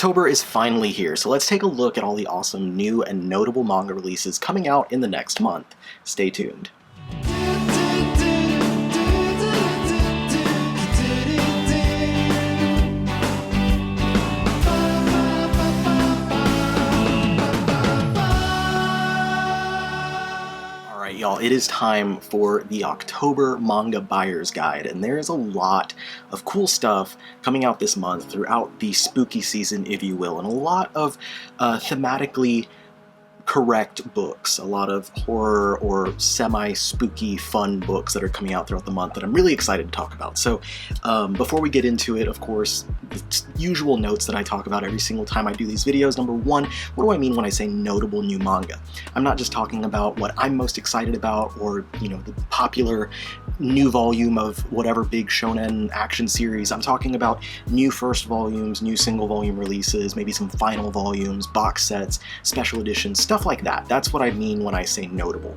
October is finally here, so let's take a look at all the awesome new and notable manga releases coming out in the next month. Stay tuned. Y'all, it is time for the October Manga Buyer's Guide, and there is a lot of cool stuff coming out this month throughout the spooky season, if you will, and a lot of thematically correct books, a lot of horror or semi-spooky fun books that are coming out throughout the month that I'm really excited to talk about. So before we get into it, of course, the usual notes that I talk about every single time I do these videos. Number one, what do I mean when I say notable new manga? I'm not just talking about what I'm most excited about or, you know, the popular new volume of whatever big shonen action series. I'm talking about new first volumes, new single volume releases, maybe some final volumes, box sets, special editions, stuff like that. That's what I mean when I say notable.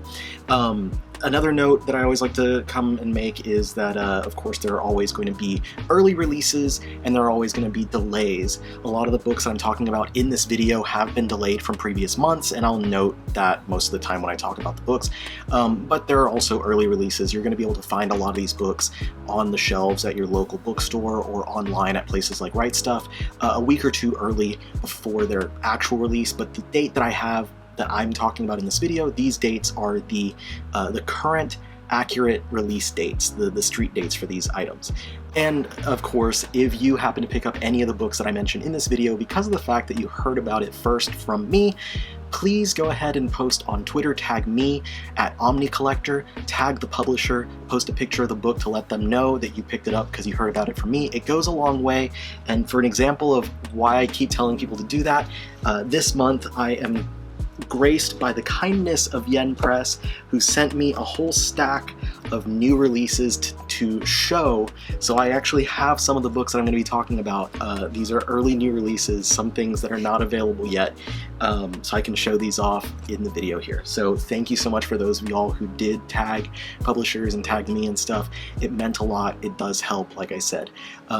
Another note that I always like to come and make is that, of course, there are always going to be early releases and there are always going to be delays. A lot of the books I'm talking about in this video have been delayed from previous months, and I'll note that most of the time when I talk about the books. But there are also early releases. You're going to be able to find a lot of these books on the shelves at your local bookstore or online at places like Right Stuff a week or two early before their actual release. But the date that I have that I'm talking about in this video, these dates are the current accurate release dates, the street dates for these items. And of course, if you happen to pick up any of the books that I mentioned in this video because of the fact that you heard about it first from me, please go ahead and post on Twitter, tag me at OmniCollector, tag the publisher, post a picture of the book to let them know that you picked it up because you heard about it from me. It goes a long way, and for an example of why I keep telling people to do that, this month I am graced by the kindness of Yen Press, who sent me a whole stack of new releases to show. So I actually have some of the books that I'm going to be talking about. These are early new releases, some things that are not available yet, so I can show these off in the video here. So thank you so much for those of y'all who did tag publishers and tag me and stuff. It meant a lot. It does help, like I said.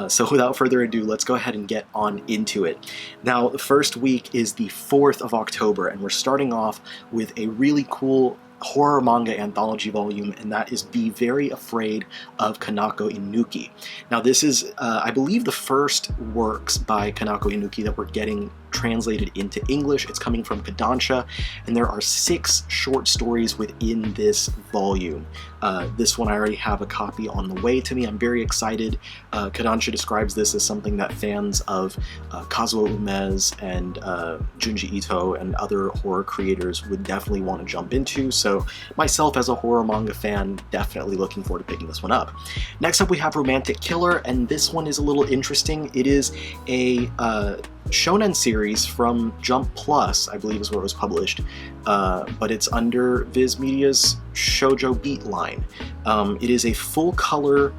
So without further ado, let's go ahead and get on into it. Now, the first week is the 4th of October, and we're starting off with a really cool horror manga anthology volume, and that is Be Very Afraid of Kanako Inuki. Now this is, I believe, the first works by Kanako Inuki that we're getting translated into English. It's coming from Kodansha, and there are 6 short stories within this volume. This one I already have a copy on the way to me. I'm very excited. Kodansha describes this as something that fans of Kazuo Ume's and Junji Ito and other horror creators would definitely want to jump into, so myself as a horror manga fan, definitely looking forward to picking this one up. Next up we have Romantic Killer, and this one is a little interesting. It is a shonen series from Jump Plus, I believe is where it was published, but it's under Viz Media's Shoujo Beat line. It is a full color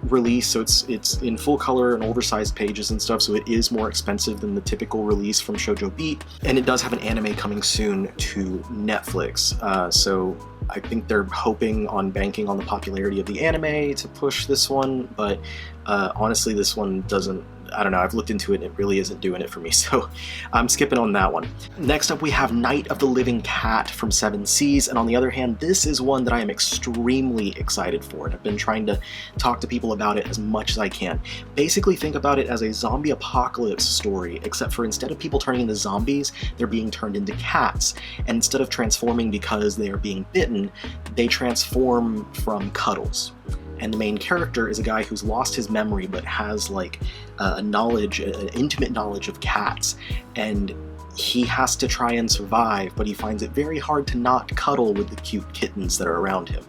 release, so it's in full color and oversized pages and stuff, so it is more expensive than the typical release from Shoujo Beat, and it does have an anime coming soon to Netflix, so I think they're hoping on banking on the popularity of the anime to push this one, but honestly this one doesn't, I don't know, I've looked into it and it really isn't doing it for me, so I'm skipping on that one. Next up we have Night of the Living Cat from Seven Seas, and on the other hand, this is one that I am extremely excited for, and I've been trying to talk to people about it as much as I can. Basically think about it as a zombie apocalypse story, except for instead of people turning into zombies, they're being turned into cats, and instead of transforming because they are being bitten, they transform from cuddles. And the main character is a guy who's lost his memory but has like an intimate knowledge of cats, and he has to try and survive, but he finds it very hard to not cuddle with the cute kittens that are around him.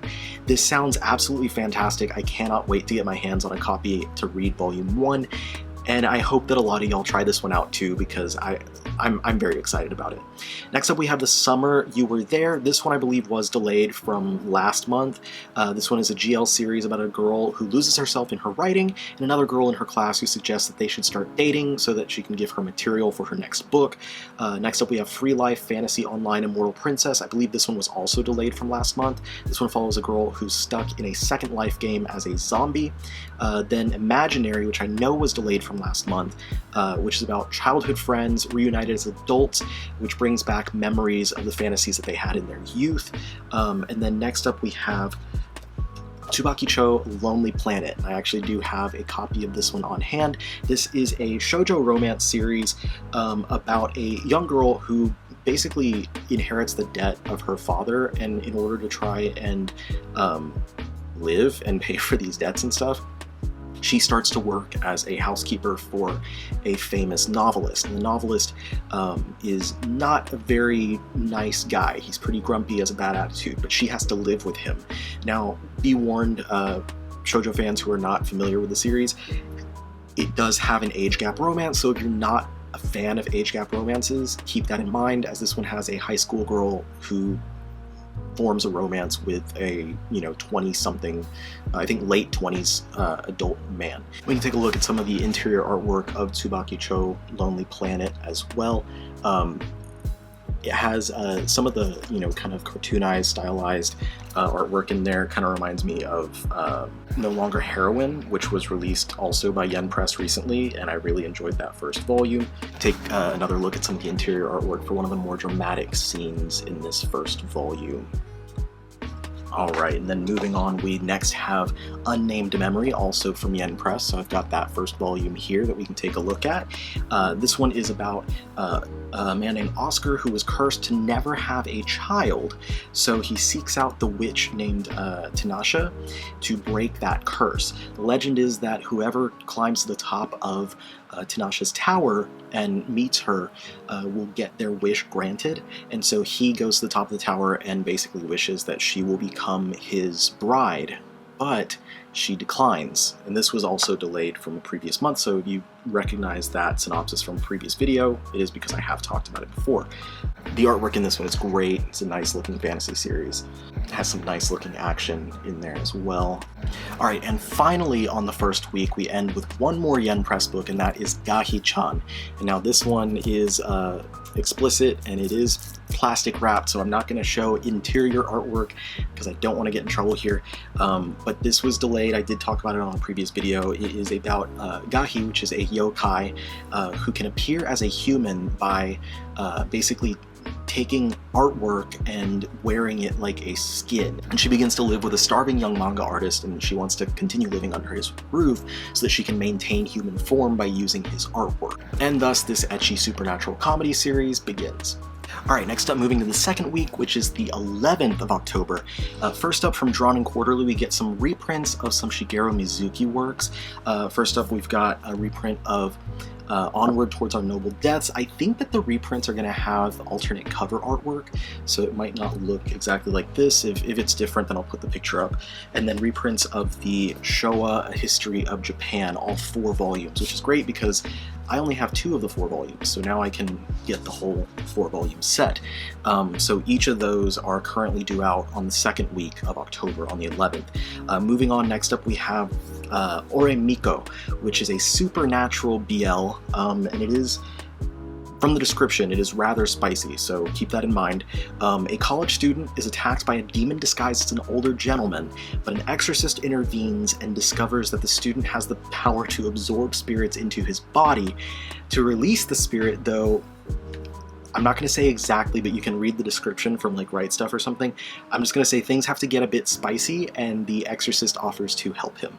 This sounds absolutely fantastic. I cannot wait to get my hands on a copy to read volume 1, and I hope that a lot of y'all try this one out too, because I'm very excited about it. Next up we have The Summer You Were There. This one I believe was delayed from last month. This one is a GL series about a girl who loses herself in her writing and another girl in her class who suggests that they should start dating so that she can give her material for her next book. Next up we have Free Life Fantasy Online Immortal Princess. I believe this one was also delayed from last month. This one follows a girl who's stuck in a Second Life game as a zombie. Then Imaginary, which I know was delayed from from last month, which is about childhood friends reunited as adults, which brings back memories of the fantasies that they had in their youth. And then next up we have Tsubakicho Lonely Planet. I actually do have a copy of this one on hand. This is a shoujo romance series about a young girl who basically inherits the debt of her father, and in order to try and live and pay for these debts and stuff, she starts to work as a housekeeper for a famous novelist. And the novelist is not a very nice guy. He's pretty grumpy, has a bad attitude, but she has to live with him. Now, be warned, shoujo fans who are not familiar with the series, it does have an age gap romance, so if you're not a fan of age gap romances, keep that in mind, as this one has a high school girl who forms a romance with a 20-something, I think late 20s adult man. We can take a look at some of the interior artwork of Tsubakicho Lonely Planet as well. It has some of the kind of cartoonized, stylized artwork in there. Kind of reminds me of No Longer Heroine, which was released also by Yen Press recently, and I really enjoyed that first volume. Take another look at some of the interior artwork for one of the more dramatic scenes in this first volume. Alright, and then moving on, we next have Unnamed Memory, also from Yen Press, so I've got that first volume here that we can take a look at. This one is about a man named Oscar who was cursed to never have a child, so he seeks out the witch named Tinashe to break that curse. The legend is that whoever climbs to the top of Tinashe's tower and meets her will get their wish granted, and so he goes to the top of the tower and basically wishes that she will become his bride, but she declines. And this was also delayed from a previous month, so if you recognize that synopsis from a previous video, it is because I have talked about it before. The artwork in this one is great. It's a nice looking fantasy series. It has some nice looking action in there as well. Alright, and finally on the first week we end with one more Yen Press book, and that is Gahi-chan. And now this one is explicit and it is plastic wrapped, so I'm not going to show interior artwork because I don't want to get in trouble here. But this was delayed. I did talk about it on a previous video. It is about Gahi, which is a yokai who can appear as a human by basically taking artwork and wearing it like a skin. And she begins to live with a starving young manga artist, and she wants to continue living under his roof so that she can maintain human form by using his artwork. And thus this ecchi supernatural comedy series begins. Alright, next up, moving to the second week, which is the 11th of October. First up, from Drawn and Quarterly, we get some reprints of some Shigeru Mizuki works. First up, we've got a reprint of Onward Towards Our Noble Deaths. I think that the reprints are going to have alternate cover artwork, so it might not look exactly like this. If it's different, then I'll put the picture up. And then reprints of the Showa, A History of Japan, all 4 volumes, which is great because I only have 2 of the 4 volumes, so now I can get the whole 4-volume set. So each of those are currently due out on the second week of October, on the 11th. Moving on, next up we have Ore Miko, which is a supernatural BL, and it is, from the description, it is rather spicy, so keep that in mind. A college student is attacked by a demon disguised as an older gentleman, but an exorcist intervenes and discovers that the student has the power to absorb spirits into his body. To release the spirit, though, I'm not going to say exactly, but you can read the description from like Right Stuff or something. I'm just going to say things have to get a bit spicy, and the exorcist offers to help him.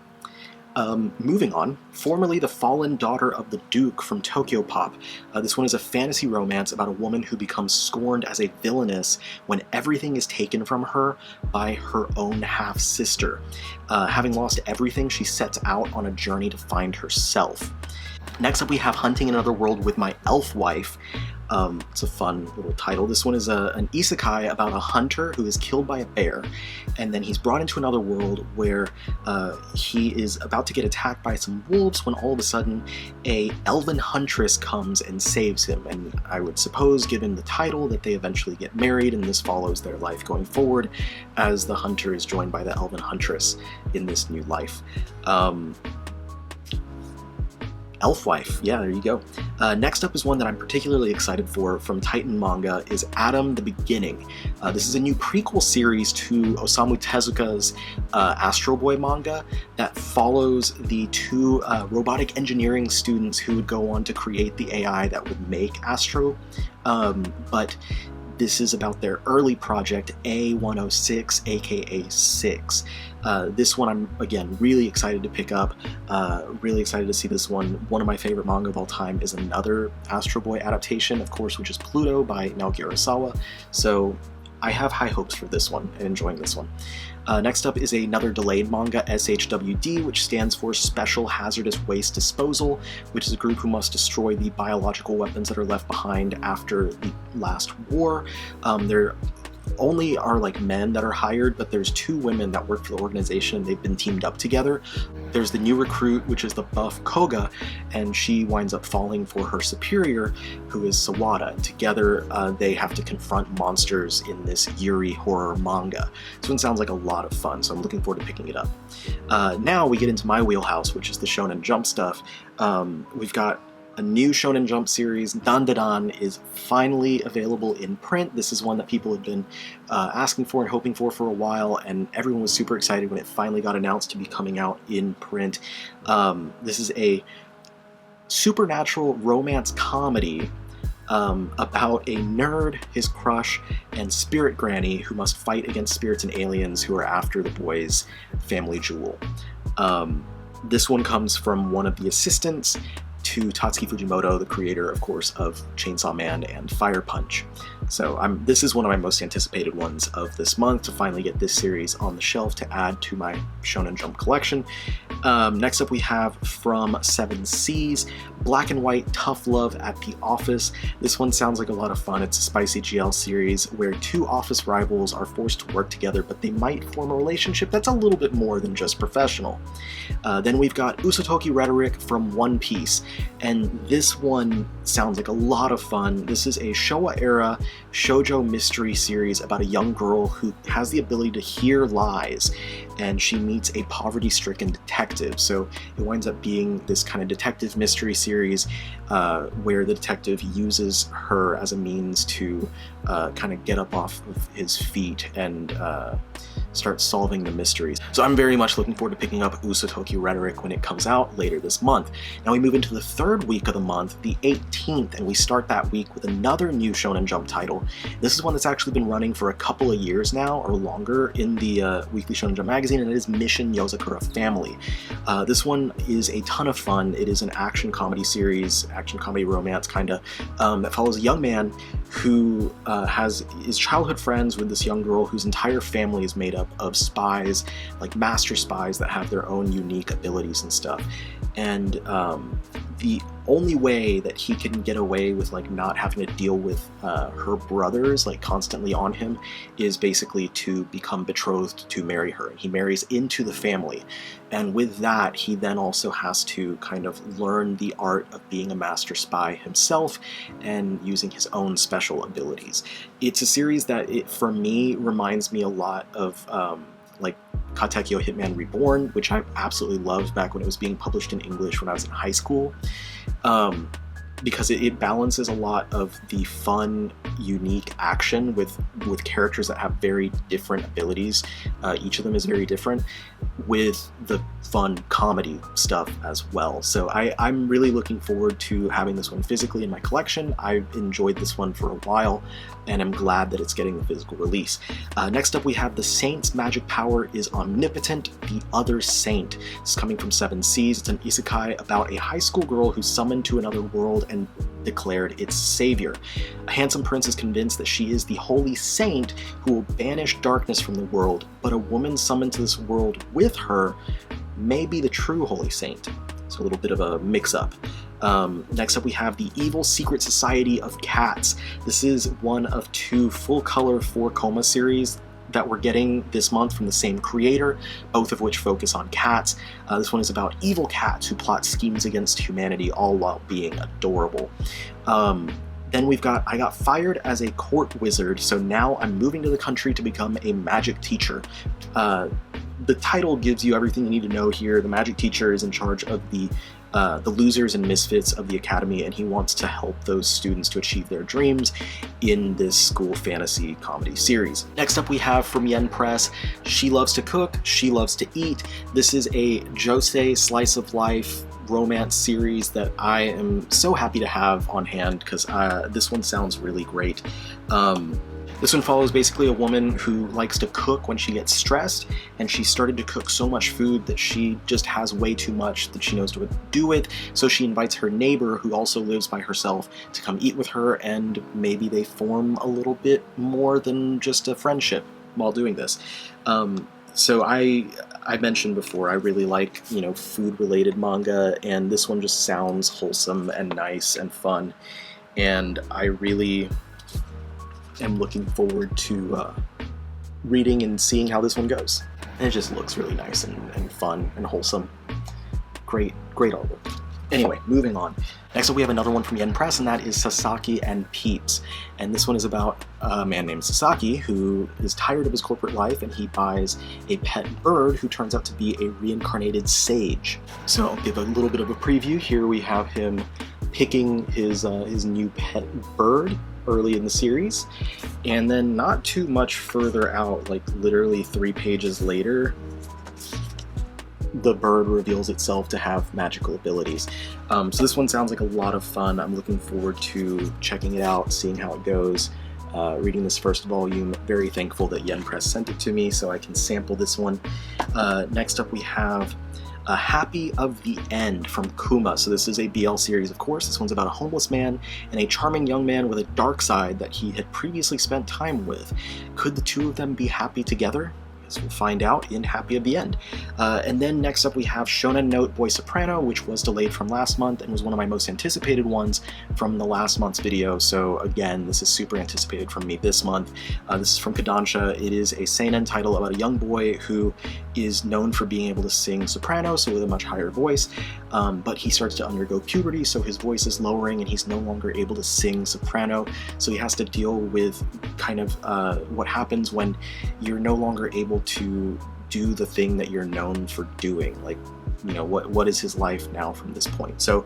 Moving on, formerly the fallen daughter of the Duke from Tokyo Pop. This one is a fantasy romance about a woman who becomes scorned as a villainess when everything is taken from her by her own half-sister. Having lost everything, she sets out on a journey to find herself. Next up we have Hunting in Another World with My Elf Wife. It's a fun little title. This one is an isekai about a hunter who is killed by a bear, and then he's brought into another world where he is about to get attacked by some wolves when all of a sudden a elven huntress comes and saves him. And I would suppose, given the title, that they eventually get married, and this follows their life going forward as the hunter is joined by the elven huntress in this new life. Elfwife, yeah, there you go. Next up is one that I'm particularly excited for from Titan Manga is Atom the Beginning. This is a new prequel series to Osamu Tezuka's Astro Boy manga that follows the two robotic engineering students who would go on to create the AI that would make Astro. But this is about their early project, A106, aka 6. This one I'm, again, really excited to pick up, really excited to see this one. One of my favorite manga of all time is another Astro Boy adaptation, of course, which is Pluto by Naoki Urasawa. So I have high hopes for this one and enjoying this one. Next up is another delayed manga, SHWD, which stands for Special Hazardous Waste Disposal, which is a group who must destroy the biological weapons that are left behind after the last war. There only are like men that are hired, but there's two women that work for the organization and they've been teamed up together. There's the new recruit, which is the buff Koga, and she winds up falling for her superior, who is Sawada. Together, they have to confront monsters in this Yuri horror manga. This one sounds like a lot of fun, so I'm looking forward to picking it up. Now we get into my wheelhouse, which is the Shonen Jump stuff. We've got a new Shonen Jump series, Dandadan, is finally available in print. This is one that people had been asking for and hoping for a while, and everyone was super excited when it finally got announced to be coming out in print. This is a supernatural romance comedy about a nerd, his crush, and spirit granny who must fight against spirits and aliens who are after the boy's family jewel. This one comes from one of the assistants to Tatsuki Fujimoto, the creator, of course, of Chainsaw Man and Fire Punch. So this is one of my most anticipated ones of this month, to finally get this series on the shelf to add to my Shonen Jump collection. Next up we have from Seven Seas, Black and White Tough Love at the Office. This one sounds like a lot of fun. It's a spicy GL series where two office rivals are forced to work together, but they might form a relationship that's a little bit more than just professional. Then we've got Usotoki Rhetoric from One Piece, and this one sounds like a lot of fun. This is a Showa-era shoujo mystery series about a young girl who has the ability to hear lies, and she meets a poverty-stricken detective. So it winds up being this kind of detective mystery series where the detective uses her as a means to kind of get up off of his feet and start solving the mysteries. So I'm very much looking forward to picking up Usotoki Rhetoric when it comes out later this month. Now we move into the third week of the month, the 18th, and we start that week with another new Shonen Jump title. This is one that's actually been running for a couple of years now, or longer, in the Weekly Shonen Jump magazine, and it is Mission Yozakura Family. This one is a ton of fun. It is an action comedy series, action comedy romance kinda, that follows a young man who is childhood friends with this young girl whose entire family is made up of spies, like master spies that have their own unique abilities and stuff. And the only way that he can get away with like not having to deal with her brothers like constantly on him is basically to become betrothed to marry her. He marries into the family, and with that he then also has to kind of learn the art of being a master spy himself and using his own special abilities. It's a series that for me reminds me a lot of like Katekyo Hitman Reborn, which I absolutely loved back when it was being published in English when I was in high school, because it balances a lot of the fun, unique action with characters that have very different abilities. Each of them is very different, with the fun comedy stuff as well. So I'm really looking forward to having this one physically in my collection. I've enjoyed this one for a while, and I'm glad that it's getting the physical release. Next up we have The Saint's magic power is omnipotent, the other saint. This is coming from Seven Seas. It's an isekai about a high school girl who's summoned to another world and declared its savior. A handsome prince is convinced that she is the holy saint who will banish darkness from the world, but a woman summoned to this world with her may be the true holy saint. So a little bit of a mix-up. Next up we have The Evil Secret Society of Cats. This is one of two full-color 4-coma series that we're getting this month from the same creator, both of which focus on cats. This one is about evil cats who plot schemes against humanity, all while being adorable. Then we've got I Got Fired as a Court Wizard, so now I'm moving to the country to become a magic teacher. The title gives you everything you need to know here. The magic teacher is in charge of the the losers and misfits of the academy, and he wants to help those students to achieve their dreams in this school fantasy comedy series. Next up we have from Yen Press, She Loves to Cook, She Loves to Eat. This is a josei slice of life romance series that I am so happy to have on hand because this one sounds really great. This one follows basically a woman who likes to cook when she gets stressed, and she started to cook so much food that she just has way too much that she knows what to do with, so she invites her neighbor, who also lives by herself, to come eat with her, and maybe they form a little bit more than just a friendship while doing this. So I mentioned before, I really like, food-related manga, and this one just sounds wholesome and nice and fun, and I really am looking forward to reading and seeing how this one goes. And it just looks really nice and fun and wholesome. Great artwork. Anyway, moving on. Next up we have another one from Yen Press, and that is Sasaki and Peeps. And this one is about a man named Sasaki who is tired of his corporate life, and he buys a pet bird who turns out to be a reincarnated sage. So I'll give a little bit of a preview. Here we have him picking his new pet bird early in the series, and then not too much further out, like literally 3 pages later, the bird reveals itself to have magical abilities. So this one sounds like a lot of fun. I'm looking forward to checking it out, seeing how it goes, reading this first volume. Very thankful that Yen Press sent it to me so I can sample this one. Next up we have Happy of the End from Kuma. So this is a BL series, of course. This one's about a homeless man and a charming young man with a dark side that he had previously spent time with. Could the two of them be happy together? We'll find out in Happy of the End. And then next up we have Shonen Note Boy Soprano, which was delayed from last month and was one of my most anticipated ones from the last month's video. So again, this is super anticipated from me this month. This is from Kodansha. It is a seinen title about a young boy who is known for being able to sing soprano, so with a much higher voice, but he starts to undergo puberty, so his voice is lowering and he's no longer able to sing soprano, so he has to deal with kind of what happens when you're no longer able to do the thing that you're known for doing. Like, what is his life now from this point? So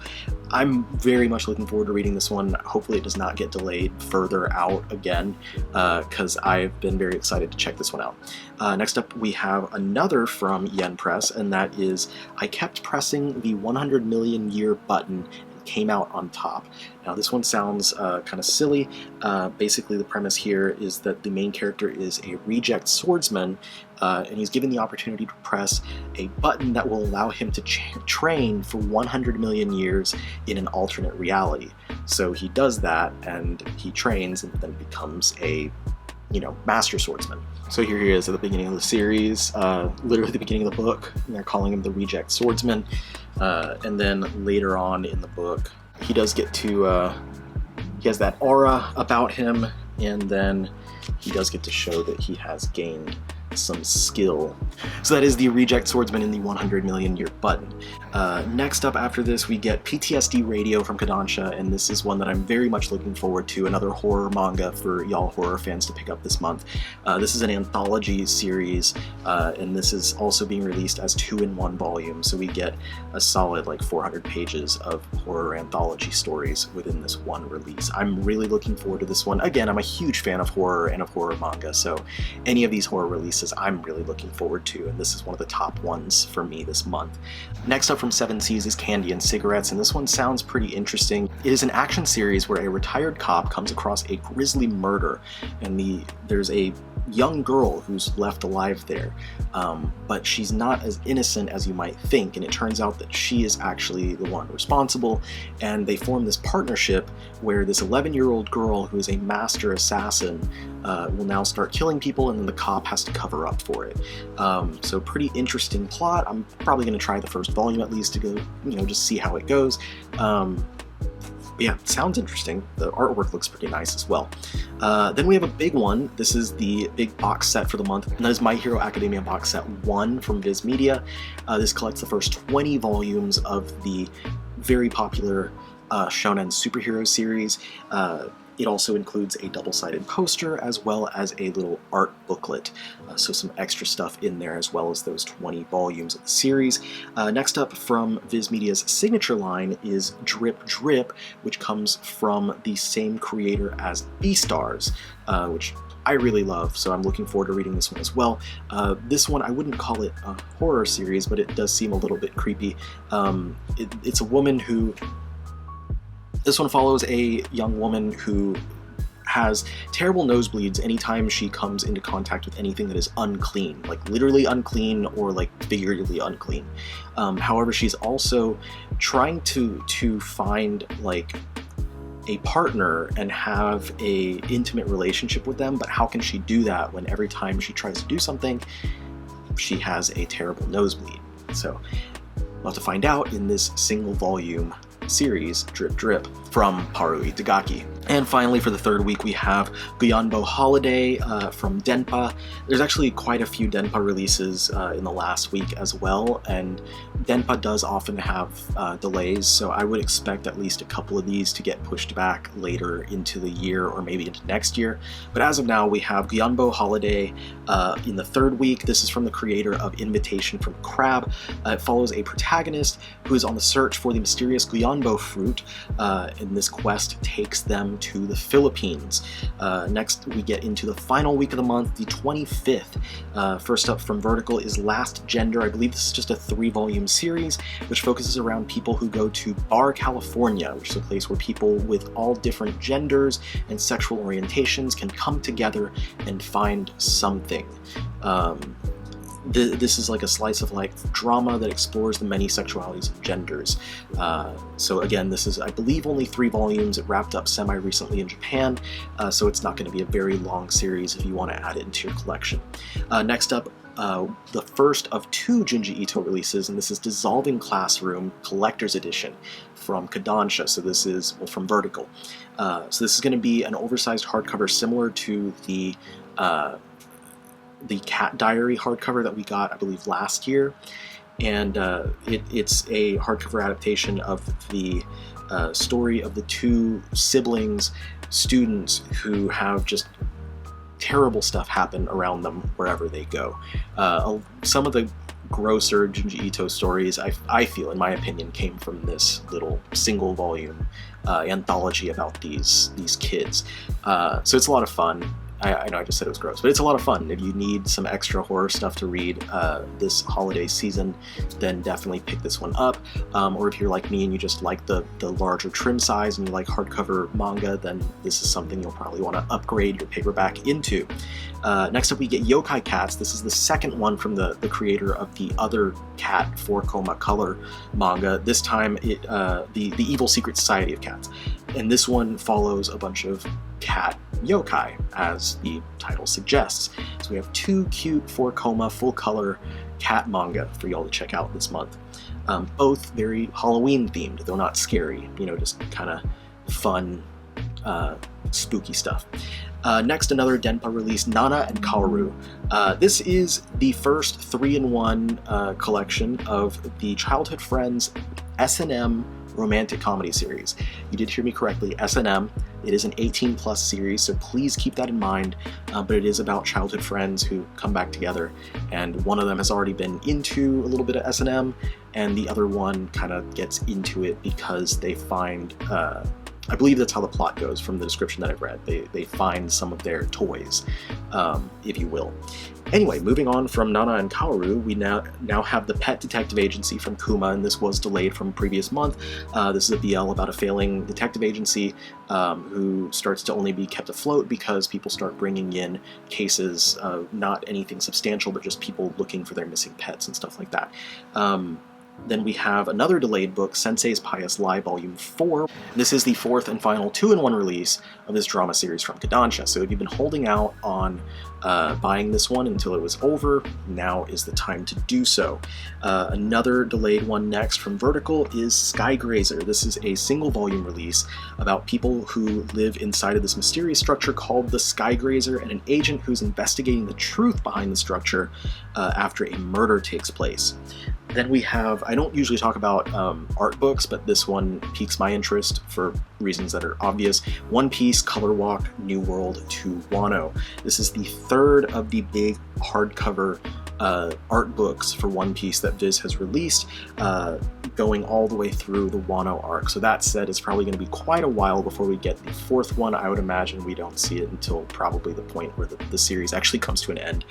I'm very much looking forward to reading this one. Hopefully it does not get delayed further out again, because I've been very excited to check this one out. Next up we have another from Yen Press, and that is I Kept Pressing the 100 Million Year Button, came out on top. Now this one sounds kind of silly. Basically the premise here is that the main character is a reject swordsman, and he's given the opportunity to press a button that will allow him to train for 100 million years in an alternate reality. So he does that, and he trains and then becomes a master swordsman. So here he is at the beginning of the series, literally the beginning of the book, and they're calling him the reject swordsman. And then later on in the book, he does get to, he has that aura about him, and then he does get to show that he has gained some skill. So that is the reject swordsman in the 100 million year button. Next up after this we get PTSD Radio from Kodansha, and this is one that I'm very much looking forward to, another horror manga for y'all horror fans to pick up this month. This is an anthology series, and this is also being released as 2-in-1 volumes, so we get a solid 400 pages of horror anthology stories within this one release. I'm really looking forward to this one. Again, I'm a huge fan of horror and of horror manga, so any of these horror releases I'm really looking forward to, and this is one of the top ones for me this month. Next up from Seven Seas is Candy and Cigarettes, and this one sounds pretty interesting. It is an action series where a retired cop comes across a grisly murder, and there's a young girl who's left alive there, but she's not as innocent as you might think, and it turns out that she is actually the one responsible, and they form this partnership where this 11-year-old girl who is a master assassin will now start killing people, and then the cop has to cover up for it. So pretty interesting plot. I'm probably going to try the first volume at least to go, just see how it goes. Yeah, it sounds interesting. The artwork looks pretty nice as well. Then we have a big one. This is the big box set for the month, and that is My Hero Academia Box Set 1 from Viz Media. This collects the first 20 volumes of the very popular shonen superhero series. It also includes a double-sided poster as well as a little art booklet, so some extra stuff in there as well as those 20 volumes of the series. Next up from Viz Media's signature line is Drip Drip, which comes from the same creator as Beastars, which I really love, so I'm looking forward to reading this one as well. This one, I wouldn't call it a horror series, but it does seem a little bit creepy. It's a woman who... This one follows a young woman who has terrible nosebleeds anytime she comes into contact with anything that is unclean, like literally unclean or like figuratively unclean. However, she's also trying to find like a partner and have a intimate relationship with them, but how can she do that when every time she tries to do something, she has a terrible nosebleed? So we'll have to find out in this single volume series, Drip Drip, from Haru Itagaki. And finally, for the third week, we have Guyanbo Holiday from Denpa. There's actually quite a few Denpa releases in the last week as well, and Denpa does often have delays, so I would expect at least a couple of these to get pushed back later into the year or maybe into next year. But as of now, we have Guyanbo Holiday in the third week. This is from the creator of Invitation from Crab. It follows a protagonist who is on the search for the mysterious Guyanbo fruit, and this quest takes them to the Philippines. Next, we get into the final week of the month, the 25th. First up from Vertical is Last Gender. I believe this is just a 3-volume series, which focuses around people who go to Bar, California, which is a place where people with all different genders and sexual orientations can come together and find something. This is like a slice of life drama that explores the many sexualities and genders. So again, this is, I believe, only 3 volumes. It wrapped up semi-recently in Japan, so it's not going to be a very long series if you want to add it into your collection. Next up, the first of 2 Junji Ito releases, and this is Dissolving Classroom Collector's Edition from Kodansha, so this is from Vertical. So this is going to be an oversized hardcover similar to the Cat Diary hardcover that we got, I believe, last year, and it's a hardcover adaptation of the story of the 2 siblings, students who have just terrible stuff happen around them wherever they go. Some of the grosser Junji Ito stories, I feel, in my opinion, came from this little single volume anthology about these kids. So it's a lot of fun. I know I just said it was gross, but it's a lot of fun. If you need some extra horror stuff to read this holiday season, then definitely pick this one up. Or if you're like me and you just like the larger trim size and you like hardcover manga, then this is something you'll probably want to upgrade your paperback into. Next up, we get Yokai Cats. This is the second one from the creator of the other Cat 4-Koma color manga. This time, the Evil Secret Society of Cats. And this one follows a bunch of cat yokai, as the title suggests. So we have 2 cute 4-Koma full-color cat manga for y'all to check out this month. Both very Halloween themed, though not scary, just kind of fun, spooky stuff. Next, another Denpa release, Nana and Kaoru. This is the first 3-in-1 collection of the Childhood Friends S&M romantic comedy series. You did hear me correctly, S&M. It is an 18+ series, so please keep that in mind, but it is about childhood friends who come back together, and one of them has already been into a little bit of S&M, and the other one kind of gets into it because they find, I believe that's how the plot goes from the description that I've read. They find some of their toys, if you will. Anyway, moving on from Nana and Kaoru, we now have the Pet Detective Agency from Kuma, and this was delayed from previous month. This is a BL about a failing detective agency who starts to only be kept afloat because people start bringing in cases, not anything substantial, but just people looking for their missing pets and stuff like that. Then we have another delayed book, Sensei's Pious Lie Volume 4. This is the 4th and final 2-in-1 release of this drama series from Kodansha. So if you've been holding out on buying this one until it was over, now is the time to do so. Another delayed one next from Vertical is Skygrazer. This is a single volume release about people who live inside of this mysterious structure called the Skygrazer and an agent who's investigating the truth behind the structure after a murder takes place. Then we have, I don't usually talk about art books, but this one piques my interest for reasons that are obvious. One Piece Color Walk New World to Wano. This is the third of the big hardcover art books for One Piece that Viz has released, going all the way through the Wano arc. So that said, it's probably going to be quite a while before we get the fourth one. I would imagine we don't see it until probably the point where the series actually comes to an end.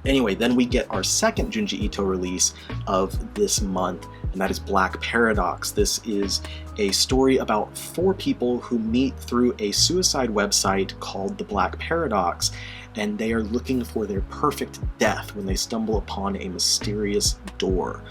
Anyway, then we get our second Junji Ito release of this month, and that is Black Paradox. This is a story about 4 people who meet through a suicide website called the Black Paradox, and they are looking for their perfect death when they stumble upon a mysterious door.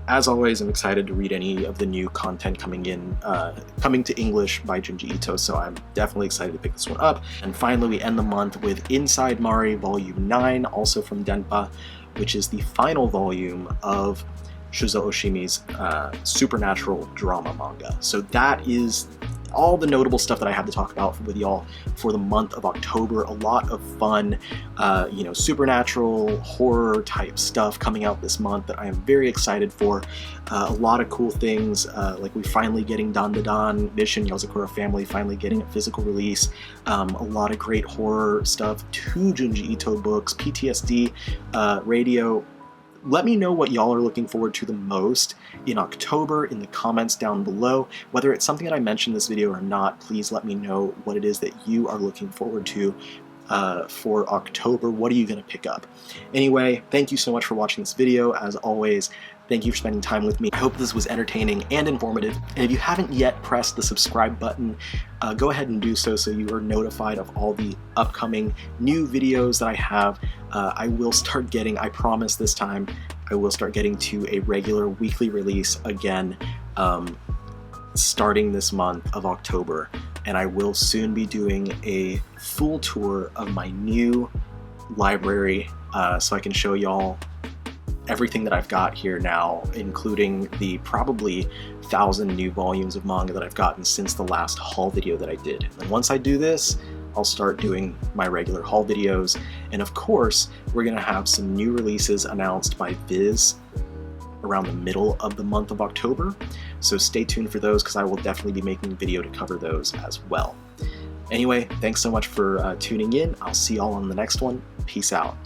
As always, I'm excited to read any of the new content coming to English by Junji Ito, so I'm definitely excited to pick this one up. And finally, we end the month with Inside Mari Volume 9, also from Denpa, which is the final volume of Shuzo Oshimi's supernatural drama manga. So that is all the notable stuff that I have to talk about with y'all for the month of October. A lot of fun, supernatural, horror type stuff coming out this month that I am very excited for. A lot of cool things, like we finally getting Dan Da Dan Mission Yozakura Family finally getting a physical release. A lot of great horror stuff, 2 Junji Ito books, PTSD, Radio. Let me know what y'all are looking forward to the most in October in the comments down below. Whether it's something that I mentioned in this video or not, please let me know what it is that you are looking forward to for October. What are you going to pick up? Anyway, thank you so much for watching this video. As always, thank you for spending time with me. I hope this was entertaining and informative. And if you haven't yet pressed the subscribe button, go ahead and do so you are notified of all the upcoming new videos that I have. I will start getting, I promise this time, I will start getting to a regular weekly release again, starting this month of October. And I will soon be doing a full tour of my new library, so I can show y'all everything that I've got here now, including the probably 1,000 new volumes of manga that I've gotten since the last haul video that I did. And once I do this, I'll start doing my regular haul videos. And of course, we're gonna have some new releases announced by Viz around the middle of the month of October. So stay tuned for those, because I will definitely be making a video to cover those as well. Anyway, thanks so much for tuning in. I'll see y'all on the next one. Peace out.